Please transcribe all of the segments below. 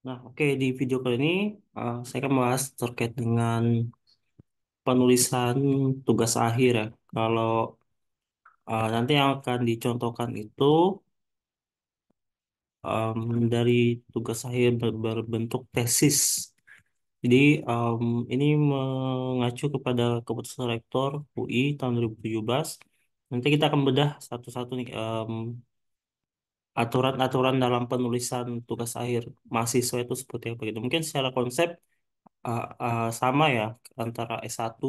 Nah, oke, di video kali ini saya akan membahas terkait dengan penulisan tugas akhir ya. Kalau nanti yang akan dicontohkan itu dari tugas akhir berbentuk tesis. Jadi ini mengacu kepada keputusan Rektor UI tahun 2017. Nanti kita akan bedah satu-satu nih aturan-aturan dalam penulisan tugas akhir mahasiswa itu seperti apa gitu. Mungkin secara konsep sama ya antara S1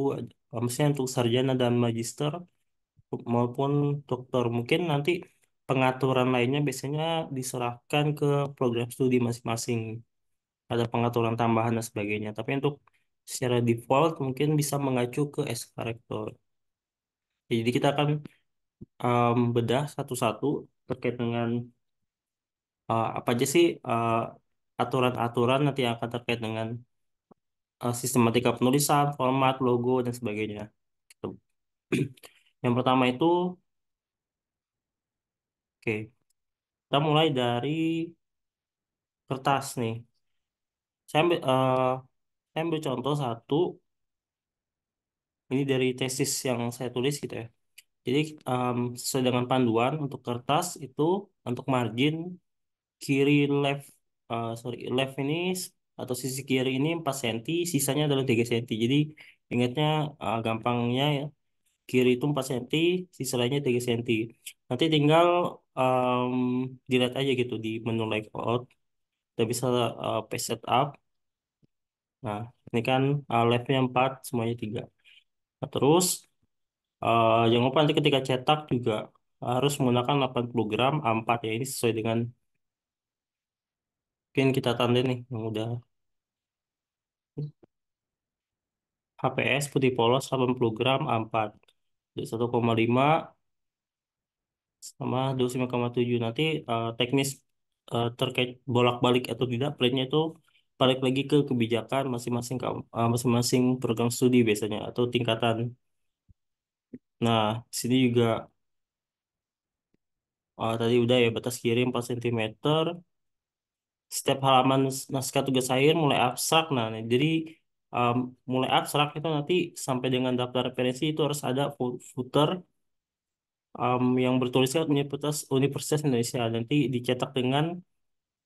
maksudnya untuk sarjana dan magister maupun doktor. Mungkin nanti pengaturan lainnya biasanya diserahkan ke program studi masing-masing. Ada pengaturan tambahan dan sebagainya. Tapi untuk secara default mungkin bisa mengacu ke SK Rektor. Jadi kita akan bedah satu-satu terkait dengan apa aja sih aturan-aturan nanti yang akan terkait dengan sistematika penulisan, format, logo, dan sebagainya. Gitu. Yang pertama itu, oke, kita mulai dari kertas nih. Saya ambil contoh satu, ini dari tesis yang saya tulis gitu ya. Jadi sesuai dengan panduan untuk kertas itu untuk margin kiri left, sorry left ini atau sisi kiri ini 4 cm, sisanya adalah 3 cm. Jadi ingatnya gampangnya ya, kiri itu 4 cm, sisa lainnya 3 cm. Nanti tinggal um, dilihat aja gitu di menu layout. Kita bisa page setup. Nah, ini kan levelnya 4, semuanya 3. Nah, terus jangan lupa nanti ketika cetak juga harus menggunakan 80 gram A4 ya. Ini sesuai dengan mungkin kita tanda nih yang udah HPS putih polos 80 gram A4. Jadi 1,5 sama 25,7. Nanti teknis terkait bolak-balik atau tidak printnya itu balik lagi ke kebijakan masing-masing masing-masing program studi biasanya atau tingkatan. Nah, sini juga tadi udah ya batas kiri 4 cm. Setiap halaman naskah tugas akhir mulai abstrak. Nah, jadi um, mulai abstrak itu nanti sampai dengan daftar referensi itu harus ada footer yang bertuliskan Universitas Indonesia. Nanti dicetak dengan,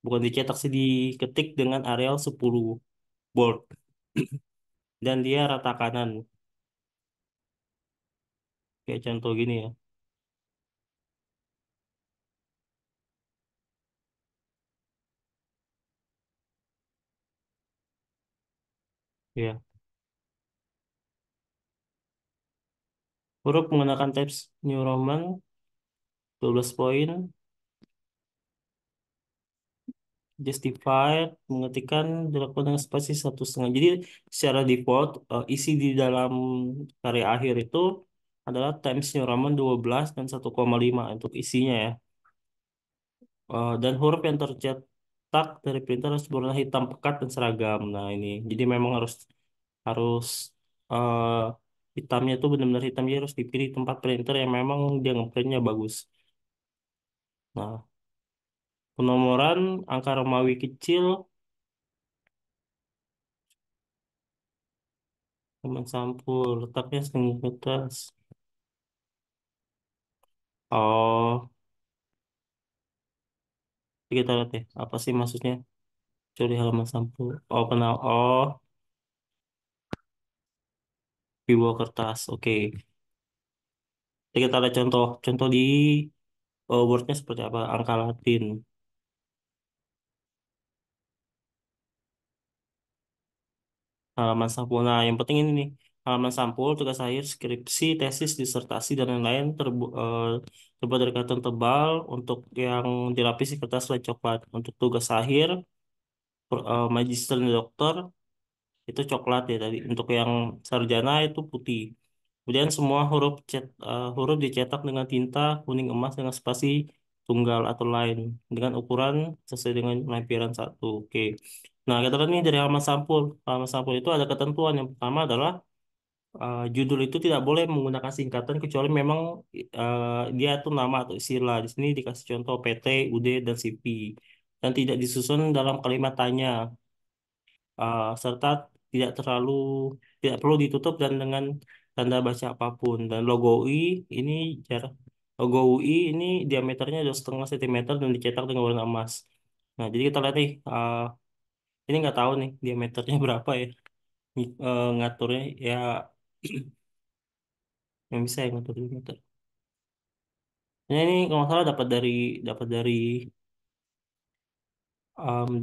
bukan dicetak sih, diketik dengan areal 10 bold. Dan dia rata kanan. Kayak contoh gini ya. Ya. Huruf menggunakan Times New Roman 12 poin. Justified mengetikkan dilakukan dengan spasi 1,5. Jadi secara default isi di dalam karya akhir itu adalah Times New Roman 12 dan 1,5 untuk isinya ya. Dan huruf yang tercetak dari printer harus berwarna hitam pekat dan seragam. Nah ini, jadi memang harus harus eh, hitamnya itu benar-benar hitam. Jadi harus dipilih tempat printer yang memang dia ngeprintnya bagus. Nah, penomoran angka Romawi kecil, teman sampul, letaknya setengah kertas. Oh, kita lihat ya. Apa sih maksudnya? Curi halaman sampul. Oh, kenal. Oh, di bawah kertas. Oke. Jadi kita lihat contoh. Contoh di Word-nya seperti apa? Angka Latin. Halaman sampul. Nah, yang penting ini nih. Halaman sampul, tugas akhir, skripsi, tesis, disertasi, dan lain-lain terbuat dari karton tebal untuk yang dilapisi kertas led coklat. Untuk tugas akhir, magister dan doktor, itu coklat ya tadi. Untuk yang sarjana itu putih. Kemudian semua huruf dicetak dengan tinta kuning emas dengan spasi tunggal atau lain dengan ukuran sesuai dengan lampiran satu. Oke. Nah, kita lihat nih dari halaman sampul. Halaman sampul itu ada ketentuan. Yang pertama adalah judul itu tidak boleh menggunakan singkatan kecuali memang dia itu nama atau istilah. Di sini dikasih contoh PT, UD, dan CV. dan tidak disusun dalam kalimat tanya, serta tidak terlalu tidak perlu ditutup dan dengan tanda baca apapun. Dan logo UI ini jarak logo UI ini diameternya 2,5 cm dan dicetak dengan warna emas. Nah, jadi kita lihat nih, ini nggak tahu nih diameternya berapa ya. Ngaturnya ya yang bisa yang ngatur diameter. Nah, ini kalau nggak salah dapat dari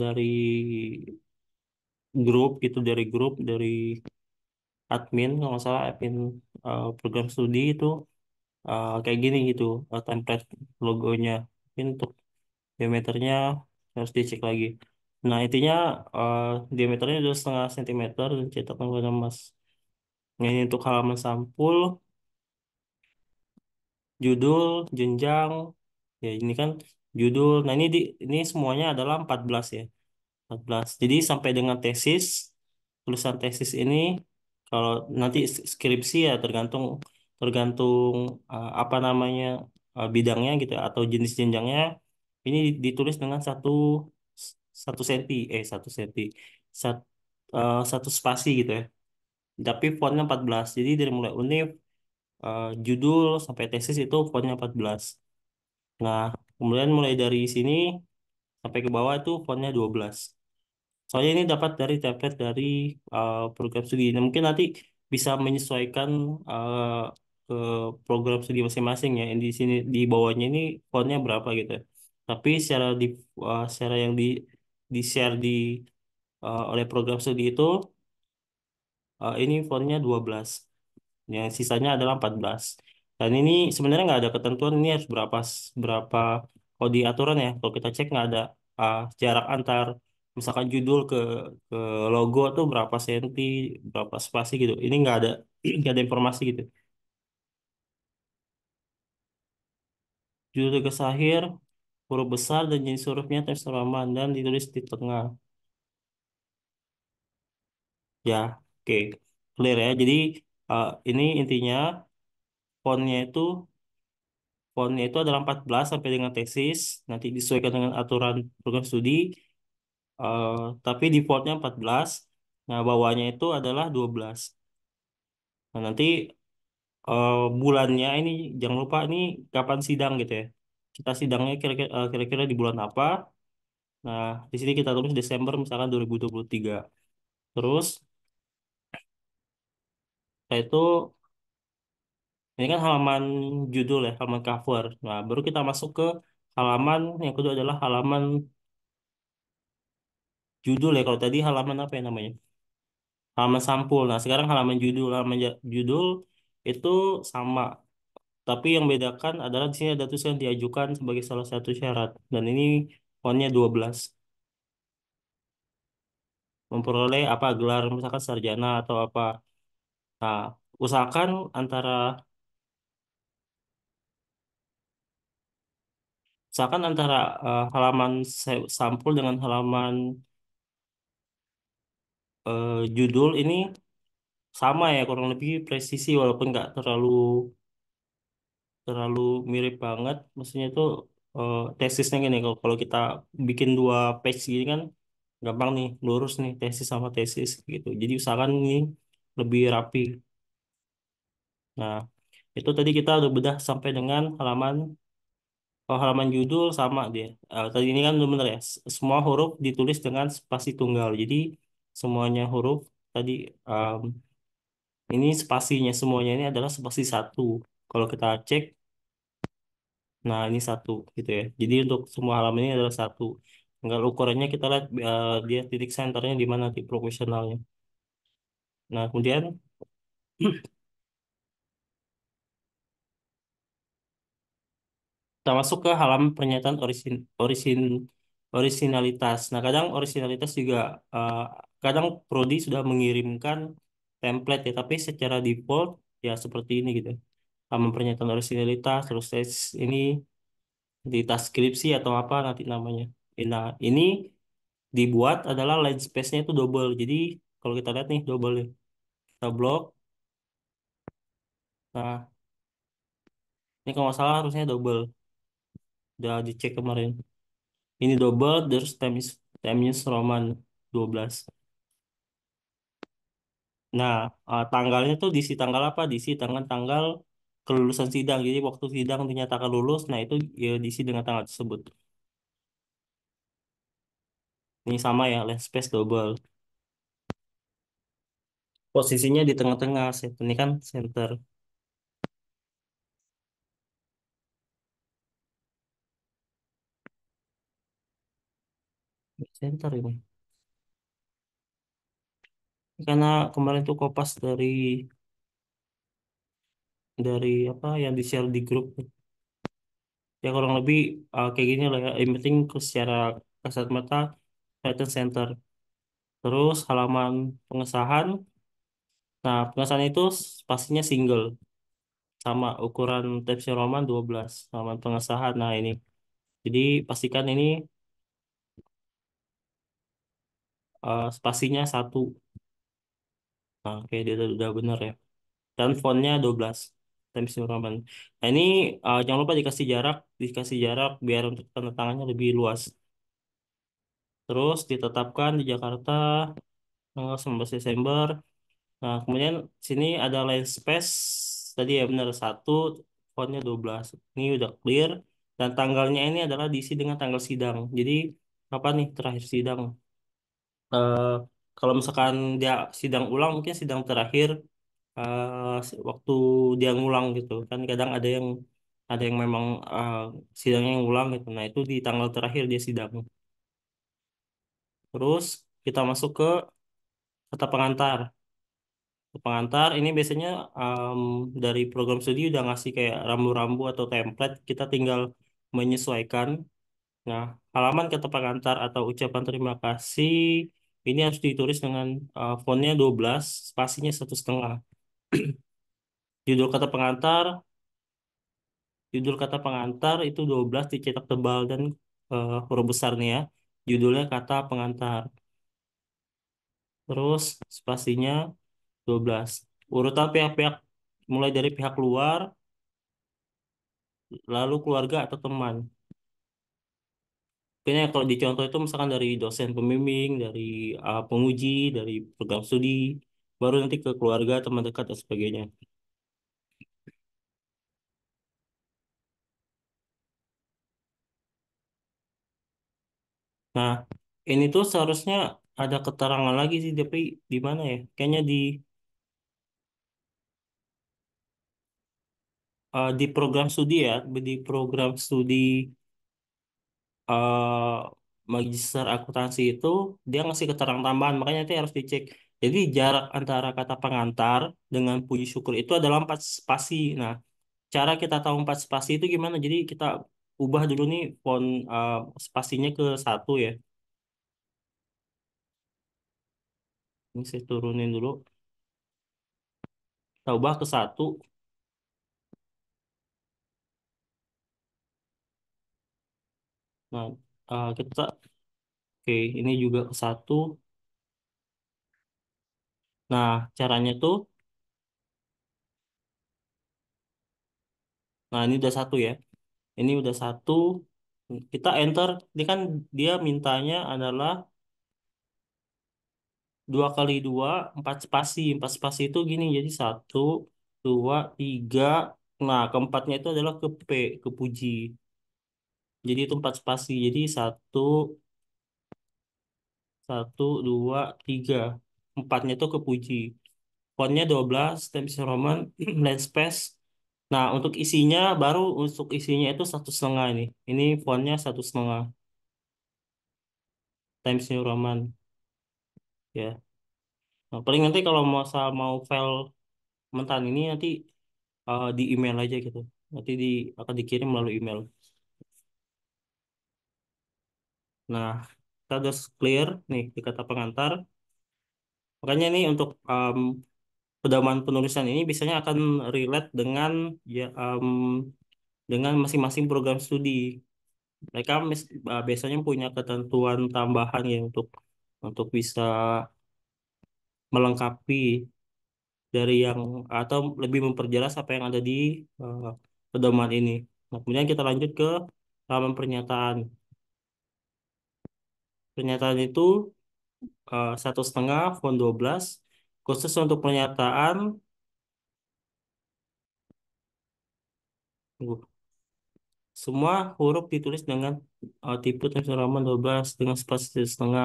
dari grup gitu, dari admin kalau nggak salah admin program studi itu, kayak gini gitu, template logonya. Mungkin untuk diameternya harus dicek lagi. Nah, intinya uh, diameternya 2,5 cm dan cetak menggunakan emas. Nah, ini untuk halaman sampul, judul, jenjang. Ya, ini kan judul. Nah, ini semuanya adalah 14 ya. 14. Jadi sampai dengan tesis, tulisan tesis ini kalau nanti skripsi ya tergantung tergantung apa namanya, bidangnya gitu ya, atau jenis jenjangnya. Ini ditulis dengan 1 senti, 1 spasi gitu ya. Tapi fontnya 14. Jadi dari mulai univ, judul sampai tesis itu fontnya 14. Nah, kemudian mulai dari sini sampai ke bawah itu fontnya 12. Soalnya ini dapat dari template dari program studi. Nah, mungkin nanti bisa menyesuaikan uh, ke program studi masing-masing ya. Yang di sini di bawahnya ini fontnya berapa gitu ya. Tapi secara yang di share oleh program studi itu, ini fontnya 12. Yang sisanya adalah 14. Dan ini sebenarnya nggak ada ketentuan ini harus berapa, kalau di aturan ya. Kalau kita cek nggak ada jarak antar misalkan judul ke logo tuh berapa senti, berapa spasi gitu. Ini nggak ada nggak ada informasi gitu. Judul tugas akhir huruf besar dan jenis hurufnya teks halaman dan ditulis di tengah. Ya, oke, clear ya. Jadi ini intinya fontnya itu fontnya itu adalah 14 sampai dengan tesis. Nanti disesuaikan dengan aturan program studi. eh, tapi defaultnya 14. Nah, bawahnya itu adalah 12. Nah, nanti bulannya ini jangan lupa ini kapan sidang gitu ya. Kita sidangnya kira-kira di bulan apa. Nah, di sini kita tulis Desember misalkan 2023. Terus setelah itu ini kan halaman judul ya, halaman cover. Nah, baru kita masuk ke halaman yang kedua adalah halaman judul ya. Kalau tadi halaman apa ya namanya? Halaman sampul. Nah, sekarang halaman judul. Judul itu sama, tapi yang bedakan adalah di sini ada tulisan diajukan sebagai salah satu syarat. Dan ini fontnya 12. Memperoleh apa gelar misalkan sarjana atau apa. Nah, usahakan antara halaman sampul dengan halaman judul ini sama ya, kurang lebih presisi walaupun nggak terlalu terlalu mirip banget. Maksudnya itu tesisnya gini, kalau kita bikin 2 page gini kan gampang nih, lurus nih tesis sama tesis gitu. Jadi usahakan ini lebih rapi. Nah, itu tadi kita udah bedah sampai dengan halaman judul sama dia. Tadi ini kan udah bener ya, semua huruf ditulis dengan spasi tunggal. Jadi semuanya huruf tadi, em, ini spasinya semuanya ini adalah spasi satu. Kalau kita cek, nah ini satu gitu ya. Jadi untuk semua halaman ini adalah satu. Tinggal ukurannya kita lihat dia titik senternya di mana di profesionalnya. Nah, kemudian kita masuk ke halaman pernyataan orisinalitas. Nah, kadang orisinalitas juga, eh, kadang prodi sudah mengirimkan template ya, tapi secara default ya seperti ini gitu. Halaman pernyataan orisinalitas, terus tes ini di tas skripsi atau apa nanti namanya. Nah, ini dibuat adalah line space-nya itu double. Jadi kalau kita lihat nih double nih. Kita blok. Nah, ini kalau nggak salah harusnya double. Udah dicek kemarin. Ini double terus Times News Roman 12. Nah, tanggalnya tuh diisi tanggal apa? Diisi tanggal kelulusan sidang. Jadi waktu sidang dinyatakan lulus, nah itu ya diisi dengan tanggal tersebut. Ini sama ya, lens space double. Posisinya di tengah-tengah, ini kan center. Center ini. Karena kemarin tuh kopas dari apa yang di-share di grup. Ya kurang lebih kayak gini lah ya. Yang penting secara kasat mata Titan Center. Terus halaman pengesahan. Nah, pengesahan itu pastinya single sama ukuran Times New Roman 12 halaman pengesahan. Nah, ini. Jadi pastikan ini spasinya satu. Nah, oke dia udah bener ya. Dan fontnya 12 Times New Roman. Nah, ini jangan lupa dikasih jarak biar untuk tanda tangannya lebih luas. Terus ditetapkan di Jakarta tanggal 19 Desember. Nah, kemudian sini ada line space tadi ya benar satu, fontnya 12. Ini udah clear dan tanggalnya ini adalah diisi dengan tanggal sidang. Jadi apa nih terakhir sidang? Eh, Kalau misalkan dia sidang ulang mungkin sidang terakhir waktu dia ngulang gitu. Kan kadang ada yang memang sidangnya yang ngulang gitu. Nah, itu di tanggal terakhir dia sidang. Terus kita masuk ke kata pengantar. Pengantar ini biasanya em, dari program studi udah ngasih kayak rambu-rambu atau template, kita tinggal menyesuaikan. Nah, halaman kata pengantar atau ucapan terima kasih ini harus ditulis dengan fontnya 12, spasinya 1,5. Judul kata pengantar, judul kata pengantar itu 12 dicetak tebal dan huruf besar nih ya. Judulnya kata pengantar. Terus spasinya 12. Urutan pihak-pihak mulai dari pihak luar lalu keluarga atau teman. Kayaknya kalau dicontoh itu misalkan dari dosen pembimbing, dari penguji, dari program studi, baru nanti ke keluarga, teman dekat, dan sebagainya. Nah, ini tuh seharusnya ada keterangan lagi sih, tapi di mana ya? Kayaknya di program studi ya, di program studi eh, magister akuntansi itu dia ngasih keterangan tambahan, makanya itu harus dicek. Jadi jarak antara kata pengantar dengan puji syukur itu adalah 4 spasi. Nah, cara kita tahu 4 spasi itu gimana? Jadi kita ubah dulu nih font spasinya ke satu ya. Ini saya turunin dulu. Kita ubah ke satu. Nah, kita oke ini juga ke satu. Nah, caranya tuh, nah ini udah satu ya. Ini udah satu. Kita enter. Ini kan dia mintanya adalah 2 kali 2, 4 spasi. 4 spasi itu gini. Jadi satu, dua, tiga. Nah, keempatnya itu adalah ke P, ke puji. Jadi itu 4 spasi. Jadi satu, satu, dua, tiga. Empatnya itu kepuji. Fontnya 12, Times New Roman, line space. Nah, untuk isinya itu 1,5 ini. Ini fontnya 1,5, Times New Roman. Ya. Nah, paling nanti kalau mau file mentahan ini nanti di email aja gitu. Nanti akan dikirim melalui email. Nah, kita udah clear nih di kata pengantar. Makanya nih untuk pedoman penulisan ini biasanya akan relate dengan ya dengan masing-masing program studi. Mereka biasanya punya ketentuan tambahan ya untuk bisa melengkapi dari yang atau lebih memperjelas apa yang ada di eh, pedoman ini. Nah, kemudian kita lanjut ke halaman pernyataan. Pernyataan itu 1,5 font 12 khusus untuk pernyataan semua huruf ditulis dengan tipe tulisan Roman 12 dengan spasi 1,5.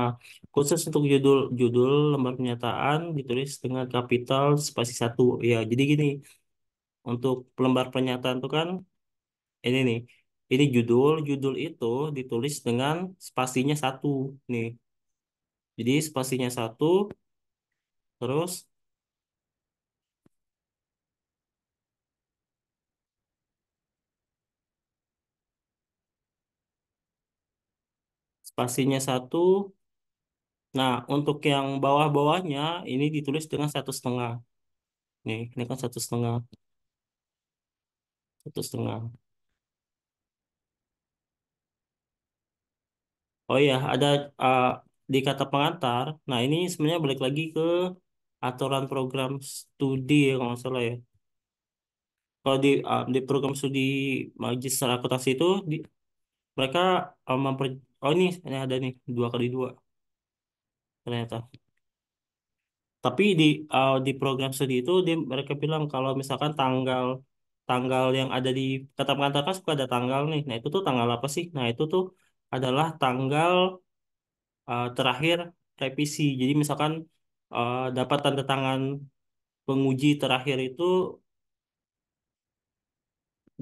Khusus untuk judul judul lembar pernyataan ditulis dengan kapital spasi 1. Ya, jadi gini, untuk lembar pernyataan itu kan ini nih. Ini judul, judul itu ditulis dengan spasinya 1 nih. Jadi spasinya 1, terus spasinya 1. Nah, untuk yang bawah-bawahnya ini ditulis dengan 1,5. Nih, ini kan 1,5, 1,5. Oh iya, ada uh, di kata pengantar. Nah, ini sebenarnya balik lagi ke aturan program studi ya, kalau nggak salah ya. Kalau di program studi magister akuntansi itu mereka oh ini ada nih 2 kali 2 ternyata. Tapi di program studi itu mereka bilang kalau misalkan tanggal tanggal yang ada di kata pengantar kan suka ada tanggal nih. Nah, itu tuh tanggal apa sih? Nah, itu tuh adalah tanggal terakhir revisi. Jadi misalkan dapat tanda tangan penguji terakhir itu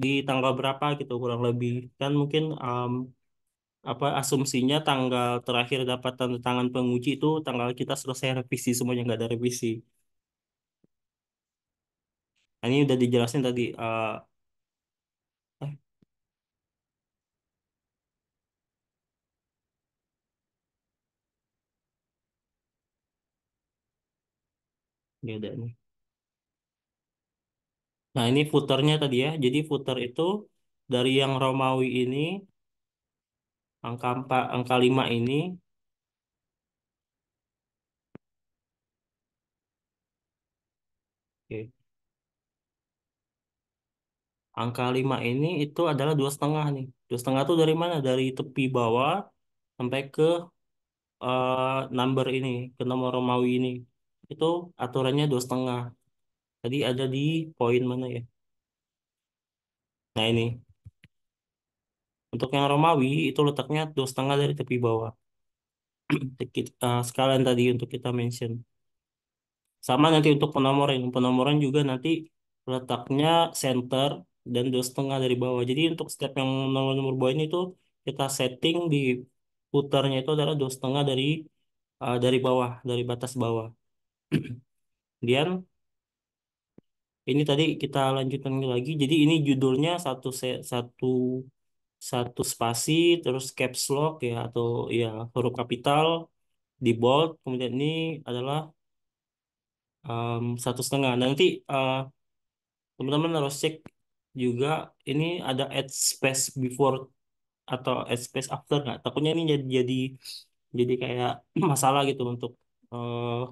di tanggal berapa gitu kurang lebih. Kan mungkin apa asumsinya tanggal terakhir dapat tanda tangan penguji itu tanggal kita selesai revisi semuanya nggak ada revisi. Nah, ini udah dijelasin tadi. Eh, ya udah nih. Nah, ini footernya tadi ya. Jadi footer itu dari yang Romawi ini angka 5 ini. Oke. Angka 5 ini itu adalah 2,5 nih. 2,5 itu dari mana? Dari tepi bawah sampai ke number ini, ke nomor Romawi ini. Itu aturannya 2,5. Tadi ada di poin mana ya? Nah, ini. Untuk yang Romawi itu letaknya 2,5 dari tepi bawah. Sekalian tadi untuk kita mention. Sama nanti untuk penomoran. Penomoran juga nanti letaknya center dan 2,5 dari bawah. Jadi untuk step yang nomor-nomor bawah ini tuh kita setting di putarnya itu adalah 2,5 dari bawah, dari batas bawah. Kemudian ini tadi kita lanjutkan lagi. Jadi ini judulnya satu satu spasi, terus caps lock ya atau ya huruf kapital di bold. Kemudian ini adalah 1,5. Nanti eh, teman-teman harus cek juga ini ada add space before atau add space after nggak? Takutnya ini jadi kayak masalah gitu untuk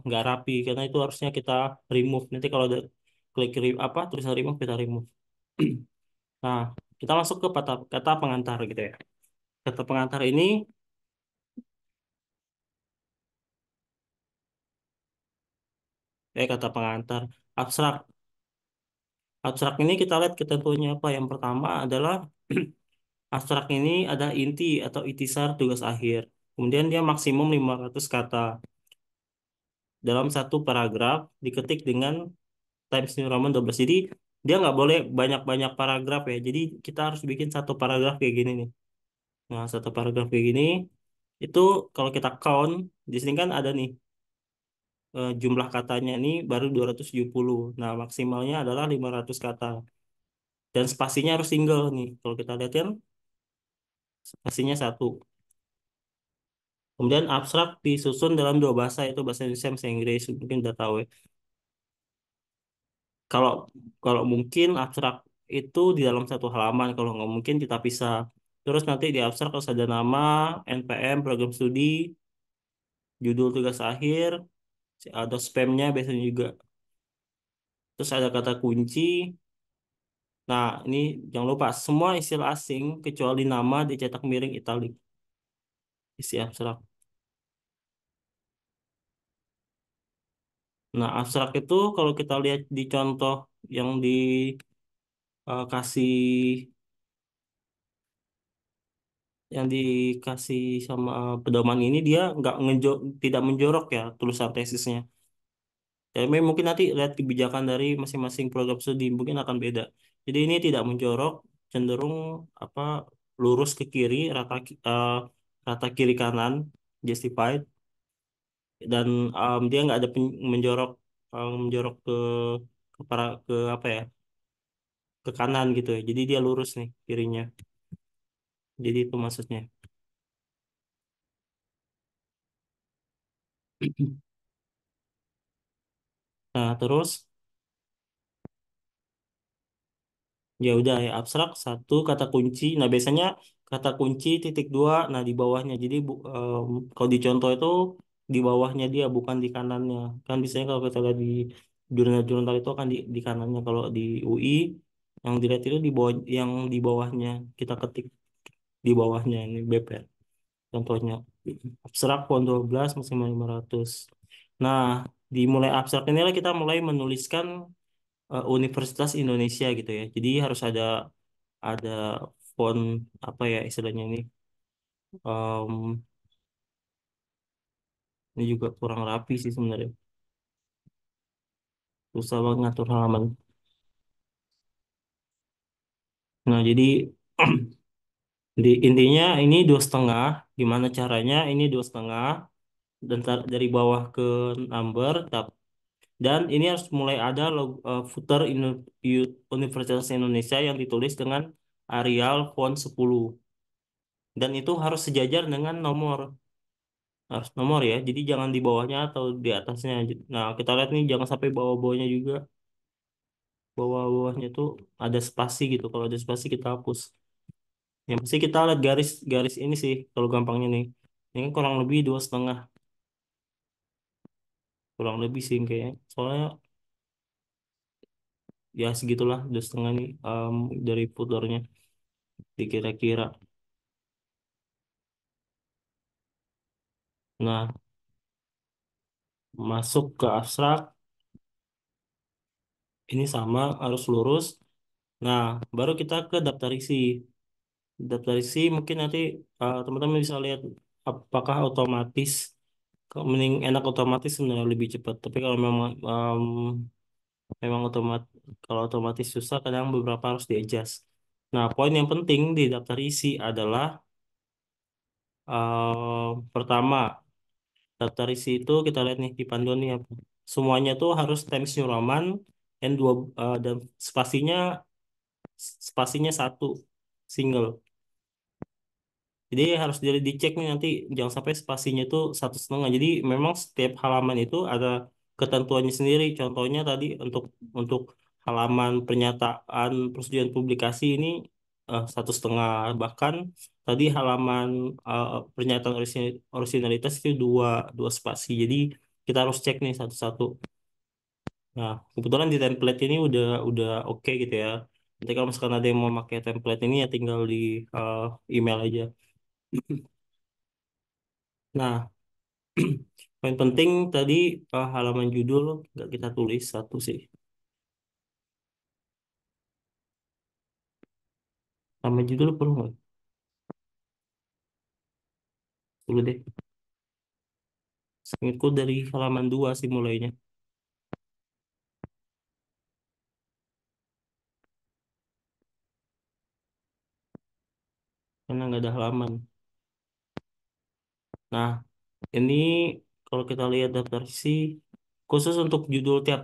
nggak rapi karena itu harusnya kita remove. Nanti kalau ada klik apa tulisan remove kita remove. Nah, kita masuk ke kata kata pengantar gitu ya. Kata pengantar ini kata pengantar abstrak. Abstrak ini kita lihat ketentuannya apa. Yang pertama adalah abstrak ini ada inti atau itisar tugas akhir. Kemudian dia maksimum 500 kata dalam satu paragraf diketik dengan Times New Roman 12. Jadi dia nggak boleh banyak-banyak paragraf ya. Jadi kita harus bikin satu paragraf kayak gini nih. Nah, satu paragraf kayak gini itu kalau kita count di sini kan ada nih jumlah katanya ini baru 270. Nah, maksimalnya adalah 500 kata. Dan spasinya harus single nih. Kalau kita lihat kan spasinya 1. Kemudian abstrak disusun dalam 2 bahasa, itu bahasa Indonesia, bahasa Inggris. Mungkin udah tahu ya. Kalau kalau mungkin abstrak itu di dalam satu halaman, kalau nggak mungkin kita pisah. Terus nanti di abstrak harus ada nama, NPM, program studi, judul tugas akhir, ada spamnya biasanya juga. Terus ada kata kunci. Nah, ini jangan lupa semua istilah asing kecuali nama dicetak miring italik isi abstrak. Nah, abstrak itu kalau kita lihat di contoh yang dikasih yang dikasih sama pedoman ini, dia nggak tidak menjorok ya tulisan tesisnya. Ya, mungkin nanti lihat kebijakan dari masing-masing program studi mungkin akan beda. Jadi ini tidak menjorok, cenderung apa lurus ke kiri, rata kiri kanan, justified, dan dia nggak ada menjorok ke apa ya, ke kanan gitu ya. Jadi dia lurus nih kirinya. Jadi itu maksudnya. Nah, terus ya udah ya abstrak satu kata kunci. Nah, biasanya kata kunci titik dua, nah di bawahnya. Jadi kalau di contoh itu di bawahnya dia bukan di kanannya. Kan biasanya kalau kita lihat di jurnal-jurnal itu akan di kanannya. Kalau di UI yang dilihat itu di bawah, yang di bawahnya kita ketik di bawahnya ini BP. Contohnya abstrak font 12 maksimal 500. Nah, dimulai abstrak inilah kita mulai menuliskan Universitas Indonesia gitu ya. Jadi harus ada font apa ya istilahnya ini. Em, ini juga kurang rapi sih sebenarnya. Susah banget ngatur halaman. Nah, jadi intinya ini 2,5. Gimana caranya? Ini 2,5 dan dari bawah ke number. Dan ini harus mulai ada footer Universitas Indonesia yang ditulis dengan Arial font 10. Dan itu harus sejajar dengan nomor. Harus nomor ya. Jadi jangan di bawahnya atau di atasnya. Nah, kita lihat nih jangan sampai bawah-bawahnya juga. Bawah-bawahnya tuh ada spasi gitu. Kalau ada spasi kita hapus. Yang pasti kita lihat garis-garis ini sih kalau gampangnya nih. Ini kan kurang lebih 2,5. Kurang lebih sih kayaknya. Soalnya ya segitulah 2,5 nih dari footernya dikira-kira. Nah, masuk ke abstrak ini sama harus lurus. Nah, baru kita ke daftar isi. Daftar isi mungkin nanti teman-teman bisa lihat apakah otomatis. Kalau mending enak otomatis sebenarnya lebih cepat. Tapi kalau memang kalau otomatis susah, kadang beberapa harus di-adjust. Nah, poin yang penting di daftar isi adalah pertama, daftar isi itu kita lihat nih di panduan nih apa. Semuanya tuh harus Times New Roman dan spasinya satu single. Jadi harus dicek nih nanti jangan sampai spasinya itu 1,5. Jadi memang setiap halaman itu ada ketentuannya sendiri. Contohnya tadi untuk halaman pernyataan persetujuan publikasi ini 1,5. Bahkan tadi halaman pernyataan originalitas itu dua spasi. Jadi kita harus cek nih satu-satu. Nah, kebetulan di template ini udah oke gitu ya. Nanti kalau misalkan ada yang mau pakai template ini ya tinggal di eh, email aja. Nah, poin penting tadi halaman judul nggak kita tulis satu sih. Halaman judul perlu nggak? Dulu deh. Seingatku dari halaman 2 sih mulainya. Karena nggak ada halaman. Nah, ini kalau kita lihat daftar isi, khusus untuk judul tiap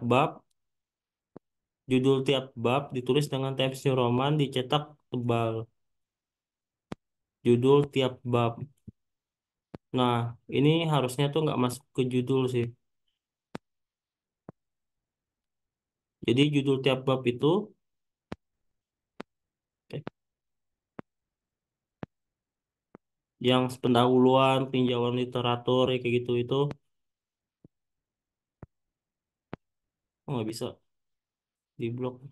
bab ditulis dengan Times New Roman dicetak tebal. Judul tiap bab. Nah, ini harusnya tuh nggak masuk ke judul sih. Jadi judul tiap bab itu eh, yang pendahuluan, tinjauan literatur, ya kayak gitu itu, oh, nggak bisa di blok.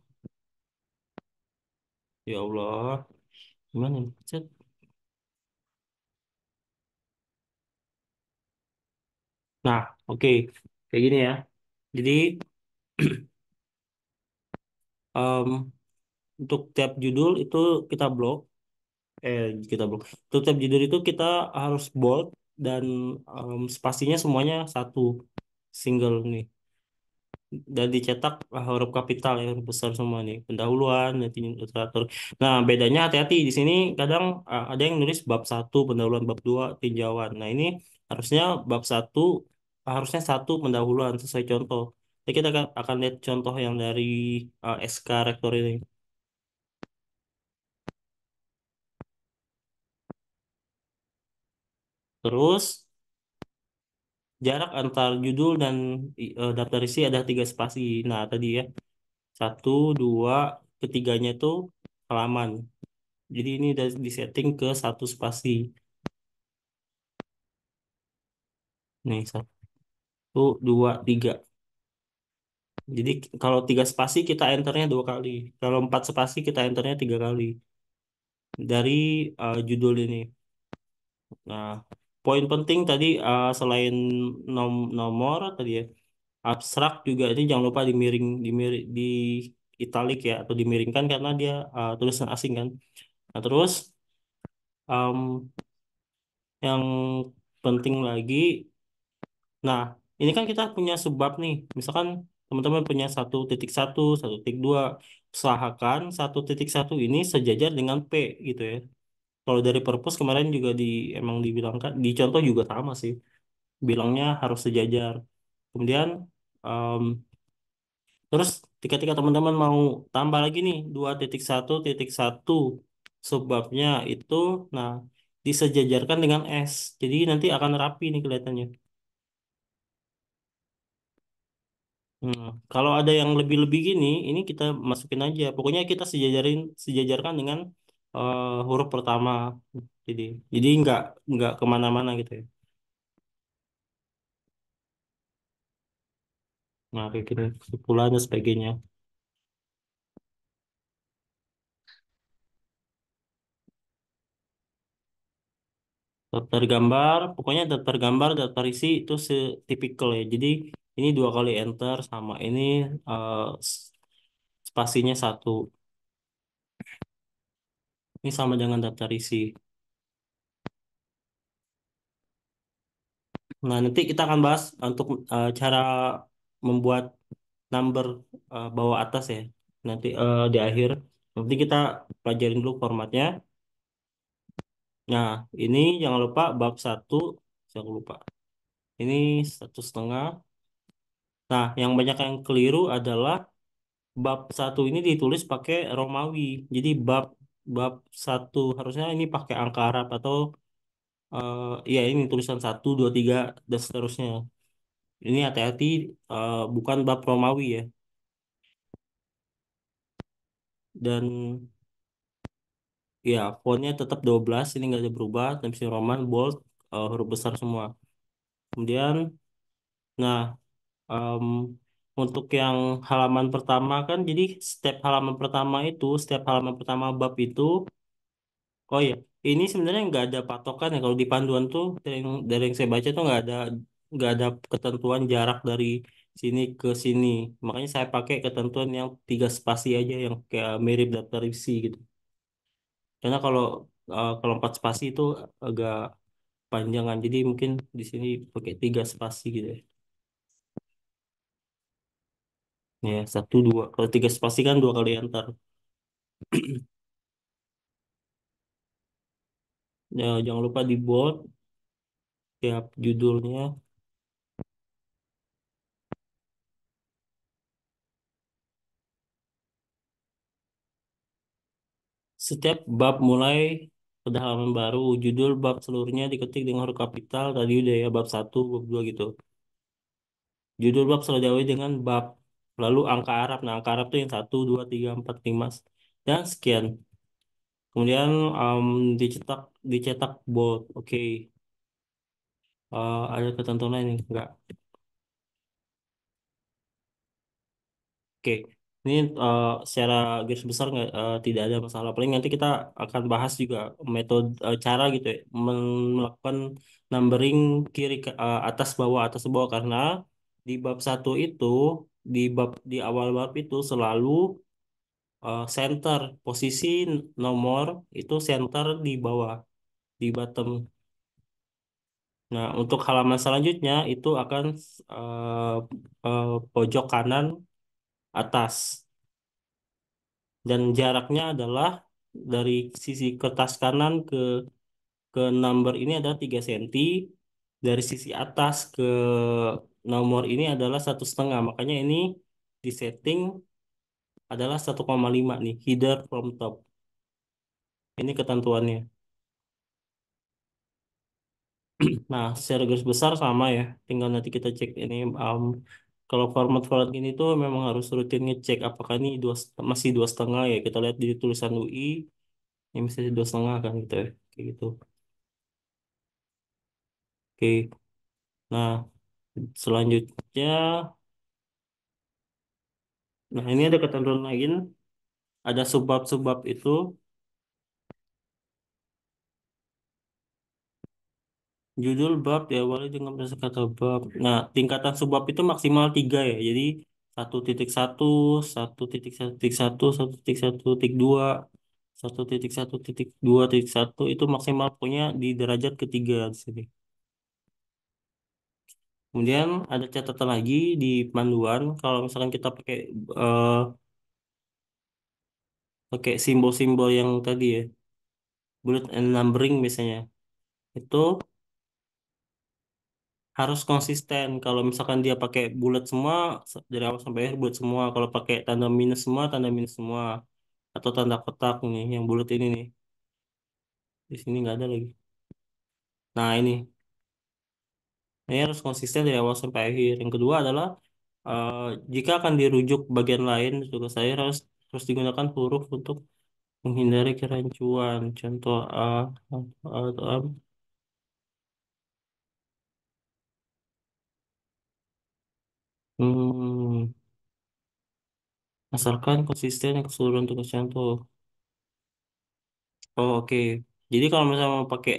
Ya Allah, gimana nih? Cet. Nah, oke. Kayak gini ya. Jadi em, untuk tiap judul itu kita blok, kita blok. Untuk tiap judul itu kita harus bold dan spasinya semuanya satu single nih. Dan dicetak huruf kapital ya, huruf besar semua nih, pendahuluan nanti literatur. Nah bedanya hati-hati di sini kadang ada yang nulis bab satu pendahuluan, bab dua tinjauan. Nah ini harusnya bab satu, harusnya satu pendahuluan sesuai contoh. Jadi kita akan lihat contoh yang dari SK Rektor ini. Terus jarak antar judul dan daftar isi ada 3 spasi. Nah tadi ya, satu, dua, ketiganya itu halaman. Jadi ini udah disetting ke 1 spasi. Nih, 1, 2, 3. Jadi kalau 3 spasi kita enternya 2 kali. Kalau 4 spasi kita enternya 3 kali dari judul ini. Nah, poin penting tadi selain nomor tadi ya, abstrak juga ini jangan lupa di italik ya atau dimiringkan karena dia tulisan asing kan. Nah, terus em, yang penting lagi. Nah, ini kan kita punya sebab nih. Misalkan teman-teman punya 1.1, 1.2. Usahakan 1.1 ini sejajar dengan P gitu ya. Kalau dari purpose kemarin juga emang dibilangkan, di contoh juga sama sih. Bilangnya harus sejajar. Kemudian, em, terus ketika teman-teman mau tambah lagi nih 2.1.1 sebabnya itu, nah disejajarkan dengan S. Jadi nanti akan rapi nih kelihatannya. Hmm, kalau ada yang lebih-lebih gini, ini kita masukin aja. Pokoknya kita sejajarkan dengan huruf pertama. Jadi, jadi nggak kemana-mana gitu ya. Nah, kayak gini, kesimpulan dan sebagainya. Daftar gambar, pokoknya daftar gambar, daftar isi itu setipikal ya. Jadi ini 2 kali enter sama ini eh, spasinya satu. Ini sama dengan daftar isi. Nah, nanti kita akan bahas untuk cara membuat number bawah atas ya. Nanti di akhir. Nanti kita pelajarin dulu formatnya. Nah, ini jangan lupa bab satu. Jangan lupa. Ini 1,5. Nah, yang banyak yang keliru adalah bab satu ini ditulis pakai Romawi. Jadi bab bab satu harusnya ini pakai angka Arab atau ya ini tulisan 1, 2, 3 dan seterusnya. Ini hati-hati bukan bab Romawi ya. Dan ya, fontnya tetap 12, ini nggak ada berubah, Times New Roman, bold, huruf besar semua. Kemudian, nah, em, untuk yang halaman pertama kan, jadi setiap halaman pertama bab itu, oh ya, ini sebenarnya nggak ada patokan ya. Kalau di panduan tuh, dari yang saya baca tuh nggak ada ketentuan jarak dari sini ke sini. Makanya saya pakai ketentuan yang 3 spasi aja, yang kayak mirip daftar isi gitu. Karena kalau 4 spasi itu agak panjangan. Jadi mungkin di sini pakai 3 spasi gitu ya. Ya, 1, 2. Kalau 3 spasi kan 2 kali antar. Ya, jangan lupa di bold tiap judulnya. Setiap bab mulai pada halaman baru, judul bab seluruhnya diketik dengan huruf kapital. Tadi udah ya, bab satu, bab 2 gitu. Judul bab selalu diawali dengan bab. Lalu angka Arab. Nah, angka Arab tuh yang 1, 2, 3, 4, 5 dan sekian. Kemudian dicetak bold. Oke. Ada ketentuan lain nih? Enggak. Oke, ini secara garis besar nggak tidak ada masalah. Paling nanti kita akan bahas juga metode cara gitu ya, melakukan numbering kiri ke atas bawah karena di bab satu itu, di awal bab itu selalu center, posisi nomor itu center di bawah, di bottom. Nah, untuk halaman selanjutnya itu akan eh, pojok kanan atas, dan jaraknya adalah dari sisi kertas kanan ke number ini adalah 3 cm, dari sisi atas ke nomor ini adalah 1,5. Makanya ini disetting adalah 1,5 nih, header from top. Ini ketentuannya. Nah, secara garis besar sama ya. Tinggal nanti kita cek ini. Kalau format-format gini tuh memang harus rutin ngecek apakah ini masih 2,5 ya. Kita lihat di tulisan UI, ini masih 2,5 kan gitu ya. Kayak gitu. Oke. Nah, selanjutnya, nah ini ada ketentuan lain. Ada subbab-subbab itu. Judul bab diawali dengan berasa kata bab. Nah, tingkatan subbab itu maksimal 3 ya. Jadi 1,1, 1,1,1, 1,1,2, 1,1,2,1 itu maksimal punya di derajat ketiga di sini. Kemudian ada catatan lagi di panduan, kalau misalkan kita eh, pakai simbol-simbol yang tadi ya, bullet and numbering misalnya, itu harus konsisten. Kalau misalkan dia pakai bulat semua, dari awal sampai akhir bulat semua. Kalau pakai tanda minus semua, tanda minus semua. Atau tanda kotak nih, yang bulat ini nih. Di sini nggak ada lagi. Nah ini harus konsisten dari awal sampai akhir. Yang kedua adalah eh, jika akan dirujuk bagian lain, tugas saya harus digunakan huruf untuk menghindari kerancuan. Contoh A, hmm, asalkan konsisten yang keseluruhan tugas contoh. Oh, oke. Jadi kalau misalnya mau pakai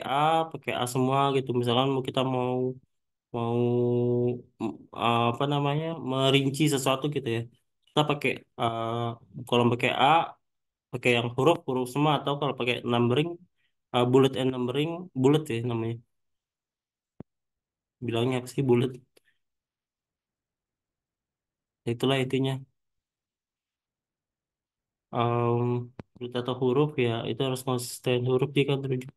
A semua gitu. Misalkan kita mau mau apa namanya, merinci sesuatu gitu ya. Kita pakai kalau pakai A, pakai yang huruf semua, atau kalau pakai numbering, bullet and numbering, bullet ya namanya. Bilangnya apa sih bullet? Itulah intinya. Um, Bullet atau huruf ya itu harus konsisten. Huruf jika terujuk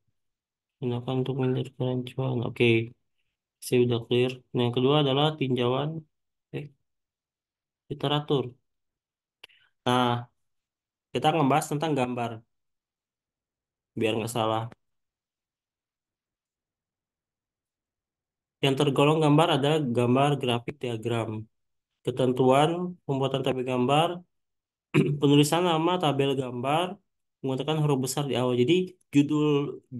gunakan untuk menghindari kerancuan. Oke, saya udah clear. Nah, yang kedua adalah tinjauan eh, literatur. Nah, kita ngebahas tentang gambar, biar nggak salah. Yang tergolong gambar adalah gambar grafik diagram. Ketentuan pembuatan tabel gambar, penulisan nama tabel gambar menggunakan huruf besar di awal. Jadi judul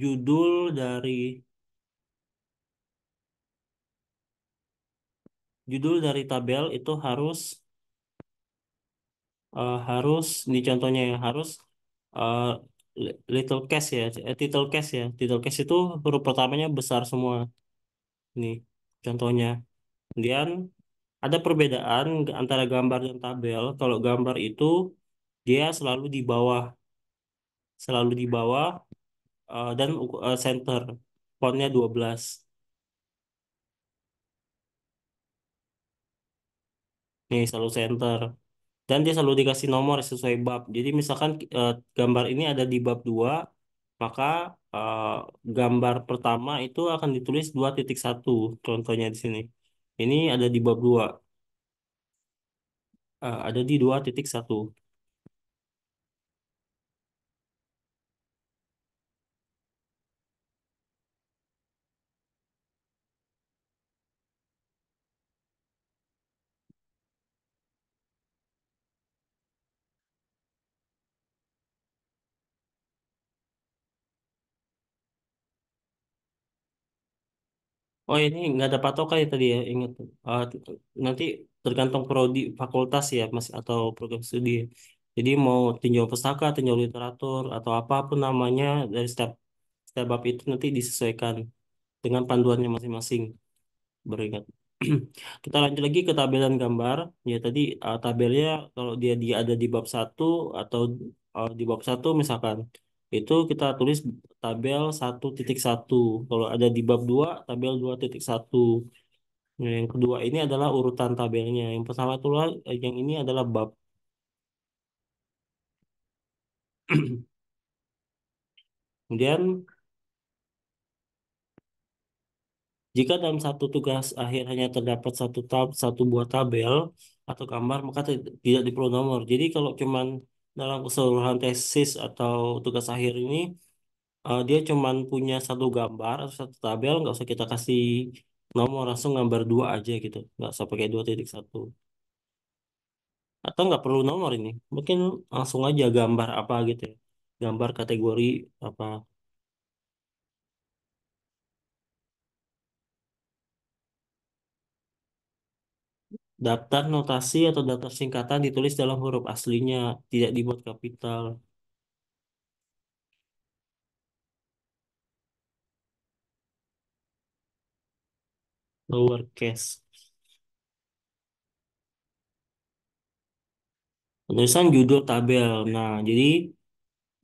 judul dari judul dari tabel itu harus di contohnya ya, harus uh, little case ya, title case ya. Title case itu huruf pertamanya besar semua. Ini contohnya. Kemudian ada perbedaan antara gambar dan tabel. Kalau gambar itu dia selalu di bawah, dan center. Fontnya 12. Nih selalu center. Dan dia selalu dikasih nomor sesuai bab. Jadi misalkan gambar ini ada di bab 2, maka eh, gambar pertama itu akan ditulis 2,1. Contohnya di sini. Ini ada di bab 2, ada di 2,1. Oh, ini nggak ada patokan ya tadi ya, ingat. Eh, Nanti tergantung prodi fakultas ya Mas, atau program studi ya. Jadi mau tinjau pustaka, tinjau literatur, atau apapun namanya, dari setiap bab itu nanti disesuaikan dengan panduannya masing-masing. Beringat. Kita lanjut lagi ke tabelan gambar. Ya tadi tabelnya kalau dia ada di bab satu atau di bab satu misalkan itu kita tulis tabel 1.1. Kalau ada di bab 2 tabel 2.1. Nah, yang kedua ini adalah urutan tabelnya. Yang pertama itulah yang ini adalah bab. Kemudian jika dalam satu tugas akhir hanya terdapat satu buah tabel atau gambar, maka tidak diperlu nomor. Jadi kalau cuman dalam keseluruhan tesis atau tugas akhir ini dia cuman punya satu gambar atau satu tabel, nggak usah kita kasih nomor, langsung gambar dua aja gitu, nggak usah pakai 2.1. Atau nggak perlu nomor ini, mungkin langsung aja gambar apa gitu ya, gambar kategori apa. Daftar notasi atau daftar singkatan ditulis dalam huruf aslinya, tidak dibuat kapital. Lowercase. Penulisan judul tabel. Nah, jadi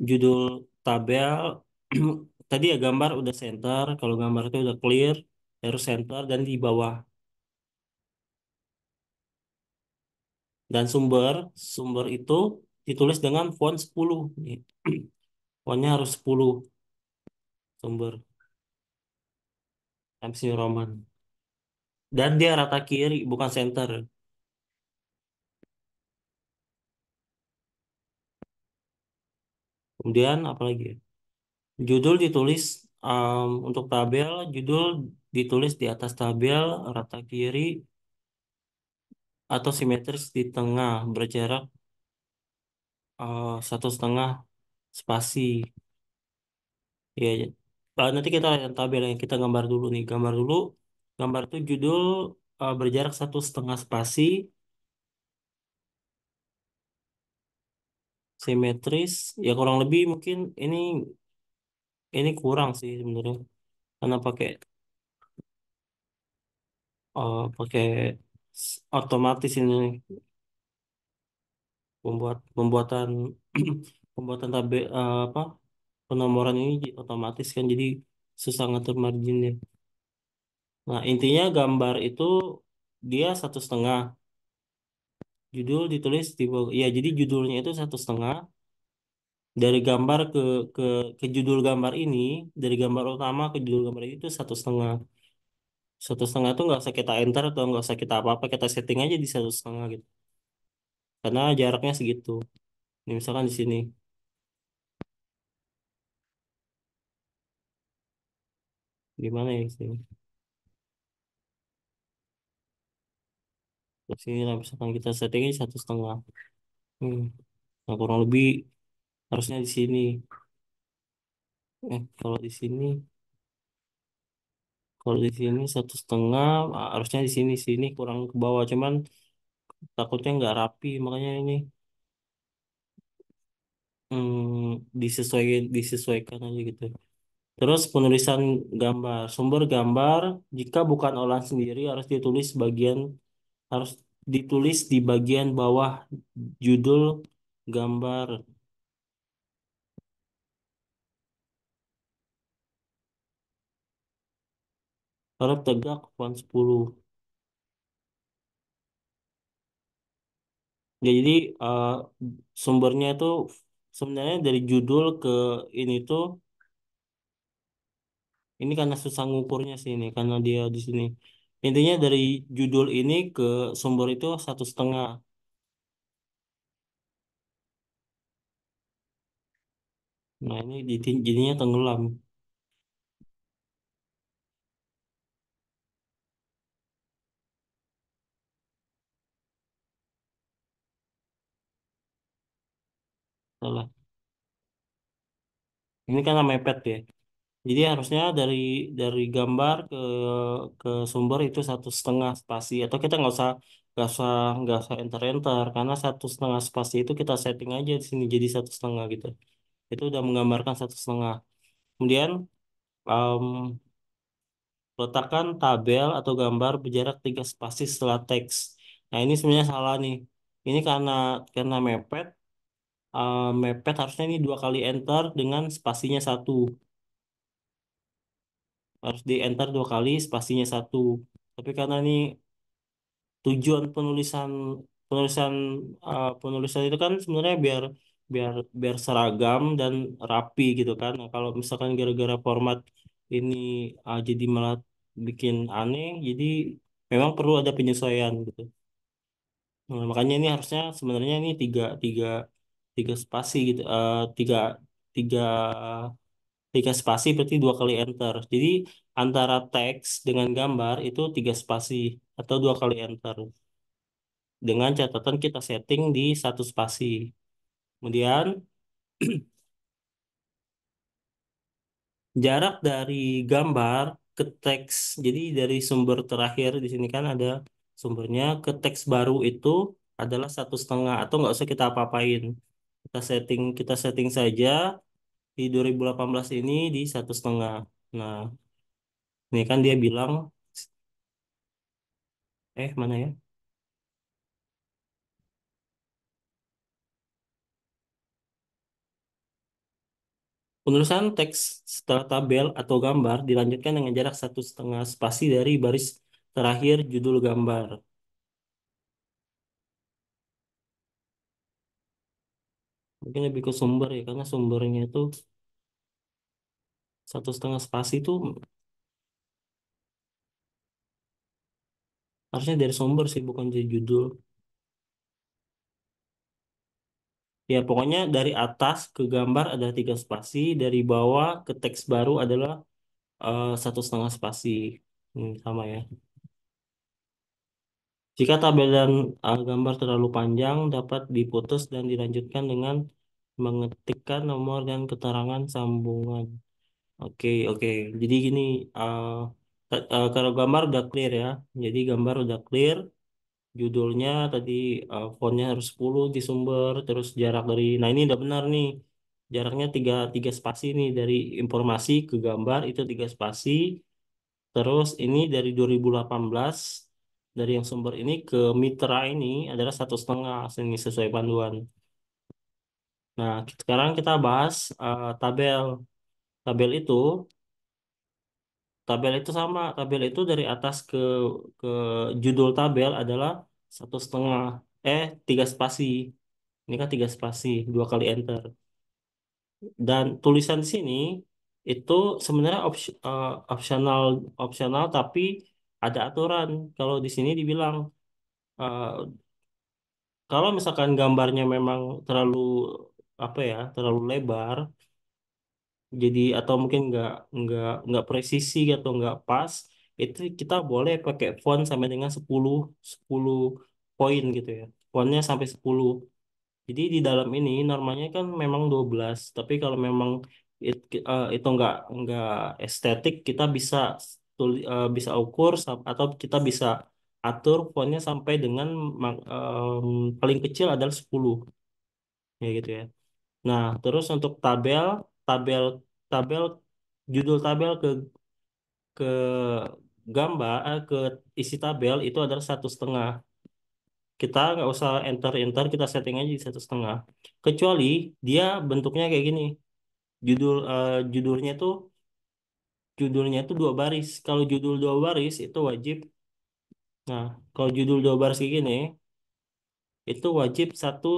judul tabel tadi ya gambar udah center. Kalau gambar itu udah clear, harus center dan di bawah. Dan sumber itu ditulis dengan font 10. Nih. Fontnya harus 10 sumber Times New Roman. Dan dia rata kiri, bukan center. Kemudian apa lagi, ya? Judul ditulis untuk tabel, judul ditulis di atas tabel, rata kiri atau simetris di tengah, berjarak 1,5 spasi. Ya, ya. Nanti kita lihat tabel yang kita gambar dulu nih. Gambar dulu. Gambar itu judul berjarak 1,5 spasi, simetris. Ya kurang lebih mungkin ini kurang sih sebenarnya. Karena pakai otomatis ini nih, pembuatan pembuatan tabel apa penomoran ini otomatis kan jadi susah ngatur marginnya. Nah intinya gambar itu dia 1,5. Judul ditulis di bawah. Ya, jadi judulnya itu 1,5. Dari gambar ke ke judul gambar ini, dari gambar utama ke judul gambar ini itu 1,5. 1,5 itu nggak usah kita enter atau nggak usah kita apa-apa, kita setting aja di 1,5 gitu. Karena jaraknya segitu. Ini misalkan di sini, di mana ya di sini? Di sini lah misalkan kita settingnya 1,5. Hmm. Nah, kurang lebih harusnya di sini. Kalau di sini, kalau di sini 1,5, harusnya di sini kurang ke bawah. Cuman takutnya nggak rapi, makanya ini disesuaikan aja gitu. Terus penulisan gambar, sumber gambar jika bukan olahan sendiri harus ditulis di bagian bawah judul gambar. Huruf tegak font 10. Ya, jadi eh, sumbernya itu sebenarnya dari judul ke ini tuh ini karena susah ngukurnya sih ini karena dia di sini. Intinya dari judul ini ke sumber itu 1,5. Nah, ini jadinya tenggelam. Salah. Ini karena mepet ya. Jadi harusnya dari gambar ke sumber itu 1,5 spasi. Atau kita nggak usah enter karena 1,5 spasi itu kita setting aja di sini jadi 1,5 gitu. Itu udah menggambarkan 1,5. Kemudian em, Letakkan tabel atau gambar berjarak 3 spasi setelah teks. Nah, ini sebenarnya salah nih. Ini karena mepet harusnya ini 2 kali enter dengan spasinya satu. Harus di enter 2 kali, spasinya satu. Tapi karena ini tujuan penulisan penulisan itu kan sebenarnya biar biar biar seragam dan rapi gitu kan. Nah, kalau misalkan gara-gara format ini jadi malah bikin aneh, jadi memang perlu ada penyesuaian gitu. Nah, makanya ini harusnya sebenarnya ini tiga tiga tiga spasi gitu, tiga tiga tiga spasi berarti 2 kali enter. Jadi antara teks dengan gambar itu 3 spasi atau 2 kali enter. Dengan catatan kita setting di 1 spasi. Kemudian jarak dari gambar ke teks. Jadi dari sumber terakhir di sini kan ada sumbernya ke teks baru itu adalah 1,5 atau nggak usah kita apa-apain. Kita setting saja di 2018 ini di 1,5. Nah, ini kan dia bilang, mana ya? Penulisan teks setelah tabel atau gambar dilanjutkan dengan jarak 1,5 spasi dari baris terakhir judul gambar. Mungkin lebih ke sumber ya, karena sumbernya itu 1,5 spasi itu harusnya dari sumber sih, bukan dari judul. Ya, pokoknya dari atas ke gambar ada 3 spasi, dari bawah ke teks baru adalah 1,5 spasi. Sama ya. Jika tabel dan gambar terlalu panjang, dapat diputus dan dilanjutkan dengan mengetikkan nomor dan keterangan sambungan. Oke, oke. Jadi gini, kalau gambar udah clear ya. Jadi gambar udah clear. Judulnya tadi fontnya harus 10 di sumber, terus jarak dari, nah ini udah benar nih, jaraknya tiga spasi nih dari informasi ke gambar itu 3 spasi, terus ini dari 2018 dari yang sumber ini ke mitra ini adalah 1,5 ini sesuai panduan. Nah, sekarang kita bahas tabel. Tabel itu, tabel itu sama, tabel itu dari atas ke judul tabel adalah 1,5, 3 spasi. Ini kan 3 spasi, 2 kali enter. Dan tulisan di sini itu sebenarnya opsional, opsional tapi ada aturan. Kalau di sini dibilang eh, kalau misalkan gambarnya memang terlalu apa ya, terlalu lebar, jadi atau mungkin nggak presisi atau nggak pas, itu kita boleh pakai font sampai dengan 10 poin gitu ya. Fontnya sampai 10. Jadi di dalam ini normanya kan memang 12, tapi kalau memang itu nggak estetik, kita bisa bisa ukur atau kita bisa atur fontnya sampai dengan paling kecil adalah 10 ya gitu ya. Nah, terus untuk tabel tabel judul tabel ke gambar ke isi tabel itu adalah 1,5. Kita nggak usah enter-enter, kita setting aja di 1,5. Kecuali dia bentuknya kayak gini. Judul judulnya itu 2 baris. Kalau judul 2 baris itu wajib. Nah, kalau judul 2 baris kayak gini, itu wajib satu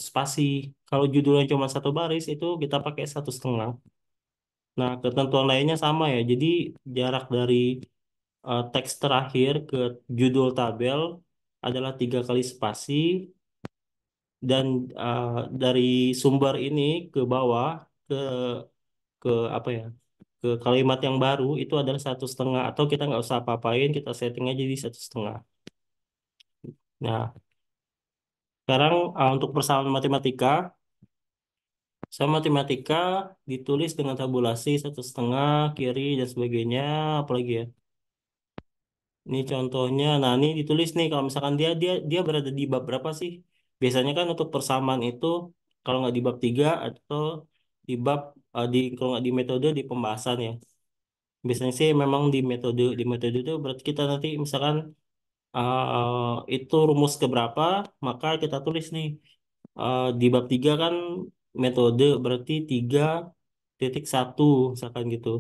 spasi. Kalau judulnya cuma 1 baris, itu kita pakai 1,5. Nah, ketentuan lainnya sama ya. Jadi jarak dari teks terakhir ke judul tabel adalah 3 kali spasi, dan uh, dari sumber ini ke bawah ke ke apa ya, ke kalimat yang baru itu adalah 1,5, atau kita nggak usah apa-apain, kita setting aja di 1,5. Nah, sekarang untuk persamaan matematika, sama matematika ditulis dengan tabulasi 1,5 kiri dan sebagainya, apalagi ya. Ini contohnya, nah ini ditulis nih kalau misalkan dia dia dia berada di bab berapa sih? Biasanya kan untuk persamaan itu kalau nggak di bab 3 atau di bab kalau nggak di metode di pembahasan ya. Biasanya sih memang di metode itu berarti kita nanti misalkan itu rumus keberapa, maka kita tulis nih di bab 3 kan metode berarti 3.1 misalkan gitu.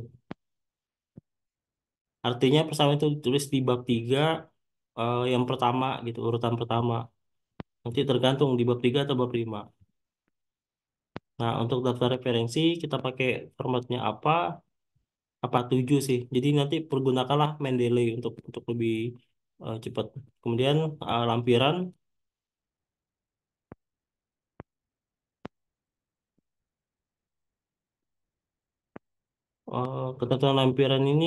Artinya persamaan itu ditulis di bab 3 yang pertama gitu, urutan pertama. Nanti tergantung di bab 3 atau bab 5. Nah, untuk daftar referensi kita pakai formatnya apa 7 sih. Jadi nanti pergunakanlah Mendeley untuk lebih cepat. Kemudian lampiran, ketentuan lampiran ini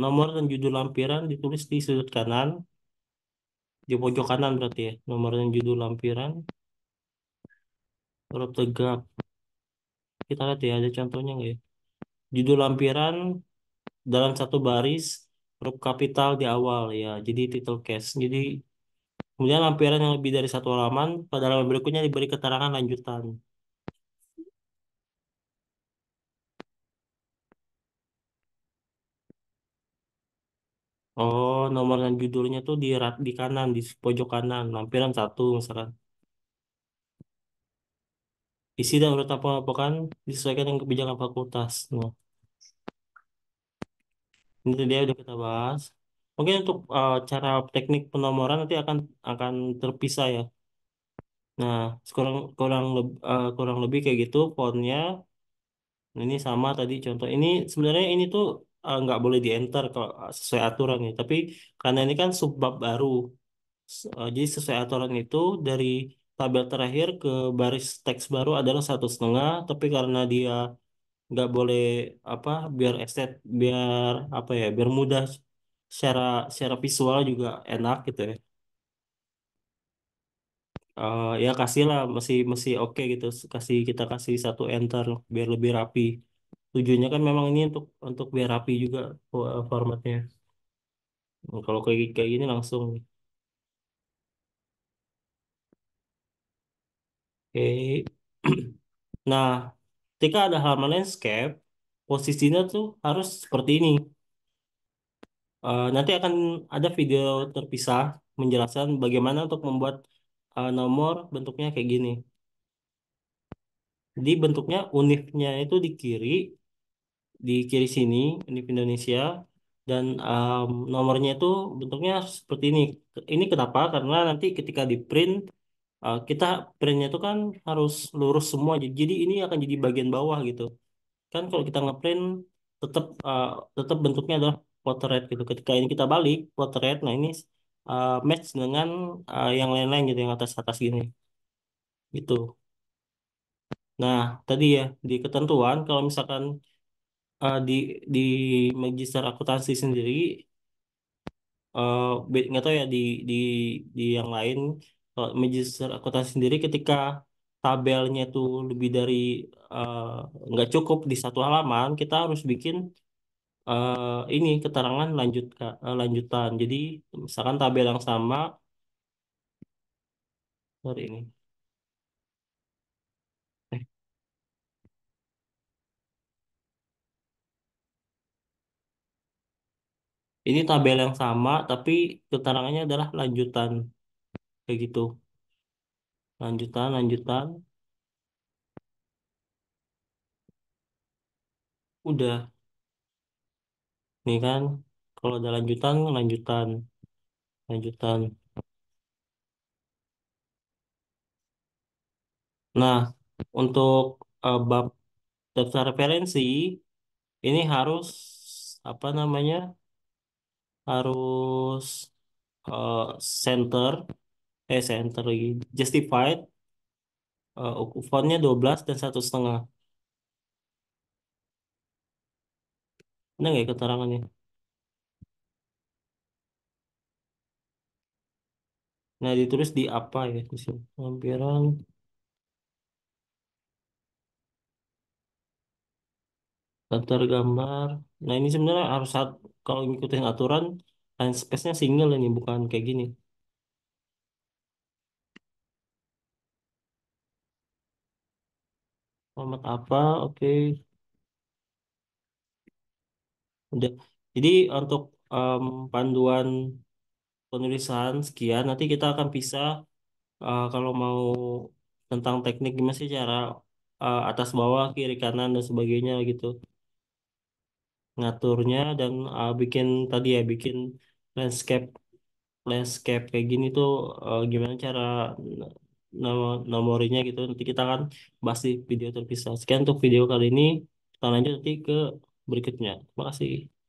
nomor dan judul lampiran ditulis di sudut kanan, di pojok kanan berarti ya. Nomor dan judul lampiran, huruf tegak. Kita lihat ya, ada contohnya nggak ya? Judul lampiran dalam satu baris, huruf kapital di awal ya. Jadi title case. Jadi kemudian lampiran yang lebih dari satu halaman, pada halaman berikutnya diberi keterangan lanjutan. Oh, nomor dan judulnya tuh di kanan, di pojok kanan, lampiran satu misalkan. Isi dan urutan pengelompokan disesuaikan dengan kebijakan fakultas. Nah, ini dia udah kita bahas. Mungkin untuk cara teknik penomoran nanti akan terpisah ya. Nah, kurang lebih kayak gitu fontnya. Nah, ini sama tadi contoh. Ini sebenarnya ini tuh nggak boleh di enter kalau sesuai aturan ya. Tapi karena ini kan subbab baru. Jadi sesuai aturan itu dari tabel terakhir ke baris teks baru adalah 1,5. Tapi karena dia nggak boleh apa biar apa ya biar mudah secara secara visual juga enak gitu ya. Ya kasih lah masih masih oke gitu kita kasih satu enter biar lebih rapi. Tujuannya kan memang ini untuk biar rapi juga formatnya. Kalau kayak kayak gini langsung. Oke. Nah, ketika ada halaman landscape, posisinya tuh harus seperti ini. Nanti akan ada video terpisah menjelaskan bagaimana untuk membuat nomor bentuknya kayak gini. Jadi bentuknya unifnya itu di kiri sini, univ Indonesia, dan nomornya itu bentuknya seperti ini. Ini kenapa? Karena nanti ketika di print, kita printnya itu kan harus lurus semua. Jadi ini akan jadi bagian bawah gitu. Kan kalau kita ngeprint tetap uh, tetap bentuknya adalah potret gitu. Ketika ini kita balik potret, nah ini match dengan yang lain-lain gitu yang atas-atas gini gitu. Nah, tadi ya di ketentuan kalau misalkan di magister akuntansi sendiri nggak tahu ya di yang lain kalau magister akuntansi sendiri ketika tabelnya itu lebih dari eh, nggak cukup di satu halaman kita harus bikin ini keterangan lanjutan. Jadi misalkan tabel yang sama sorry eh, ini tabel yang sama tapi keterangannya adalah lanjutan kayak gitu. Lanjutan udah nih kan kalau ada lanjutan. Nah, untuk bab daftar referensi ini harus apa namanya? Harus eh, center center lagi justified fontnya 12 dan 1,5. Ada nggak ya keterangannya? Nah, ditulis di apa ya di sini? Lampiran daftar gambar. Nah, ini sebenarnya kalau ngikutin aturan line space-nya single ini bukan kayak gini. Format apa? Oke. Udah. Jadi untuk panduan penulisan sekian, nanti kita akan pisah kalau mau tentang teknik gimana sih cara atas bawah, kiri kanan dan sebagainya gitu. Ngaturnya dan bikin tadi ya bikin landscape landscape kayak gini tuh gimana cara nomorinya gitu. Nanti kita akan bahas di video terpisah. Sekian untuk video kali ini. Kita lanjut nanti ke berikutnya. Terima kasih.